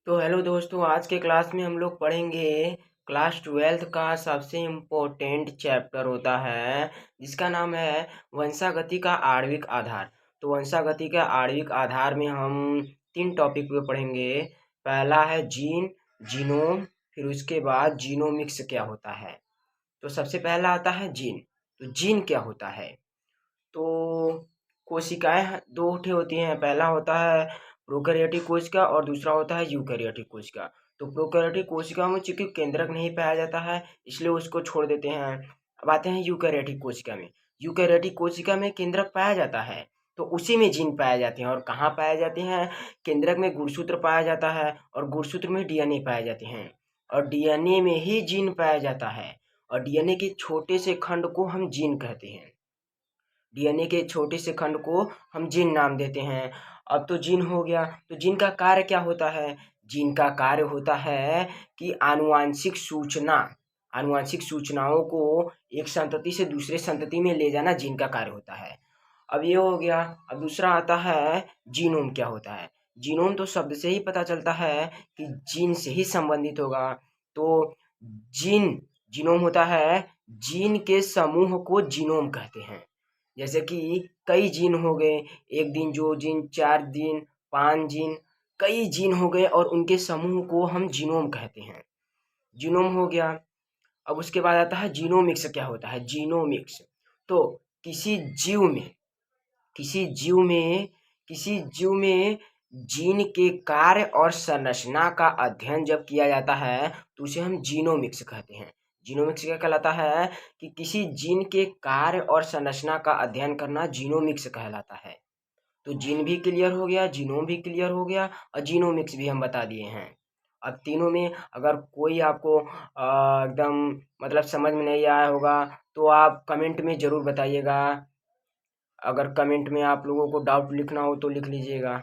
तो हेलो दोस्तों, आज के क्लास में हम लोग पढ़ेंगे क्लास 12th का सबसे इम्पोर्टेंट चैप्टर होता है जिसका नाम है वंशागति का आणविक आधार। तो वंशागति का आणविक आधार में हम तीन टॉपिक पे पढ़ेंगे। पहला है जीन, जीनोम, फिर उसके बाद जीनोमिक्स क्या होता है। तो सबसे पहला आता है जीन। तो जीन क्या होता है? तो कोशिकाएं दो ठे होती हैं। पहला होता है प्रोकैरियोटिक कोशिका और दूसरा होता है यूकैरियोटिक कोशिका। तो प्रोकैरियोटिक कोशिका में चूंकि केंद्रक नहीं पाया जाता है इसलिए उसको छोड़ देते हैं। अब आते हैं यूकैरियोटिक कोशिका में। यूकैरियोटिक कोशिका में केंद्रक पाया जाता है तो उसी में जीन पाए जाते हैं। और कहाँ पाए जाते हैं? केंद्रक में गुणसूत्र पाया जाता है और गुणसूत्र में डीएनए पाए जाते हैं और डीएनए में ही जीन पाया जाता है। और डीएनए के छोटे से खंड को हम जीन कहते हैं। डीएनए के छोटे से खंड को हम जीन नाम देते हैं। अब तो जीन हो गया, तो जीन का कार्य क्या होता है? जीन का कार्य होता है कि आनुवांशिक सूचनाओं को एक संतति से दूसरे संतति में ले जाना जीन का कार्य होता है। अब ये हो गया। अब दूसरा आता है जीनोम क्या होता है। जीनोम तो शब्द से ही पता चलता है कि जीन से ही संबंधित होगा। तो जीन जीनोम होता है, जीन के समूह को जीनोम कहते हैं। जैसे कि कई जीन हो गए, एक दिन, दो जीन, 4 दिन, 5 जीन, कई जीन हो गए और उनके समूह को हम जीनोम कहते हैं। जीनोम हो गया। अब उसके बाद आता है जीनोमिक्स क्या होता है। जीनोमिक्स तो किसी जीव में किसी जीव में किसी जीव में जीन के कार्य और संरचना का अध्ययन जब किया जाता है तो उसे हम जीनोमिक्स कहते हैं। जीनोमिक्स क्या कहलाता है कि किसी जीन के कार्य और संरचना का अध्ययन करना जीनोमिक्स कहलाता है। तो जीन भी क्लियर हो गया, जीनोम भी क्लियर हो गया और जीनोमिक्स भी हम बता दिए हैं। अब तीनों में अगर कोई आपको एकदम मतलब समझ में नहीं आया होगा तो आप कमेंट में ज़रूर बताइएगा। अगर कमेंट में आप लोगों को डाउट लिखना हो तो लिख लीजिएगा।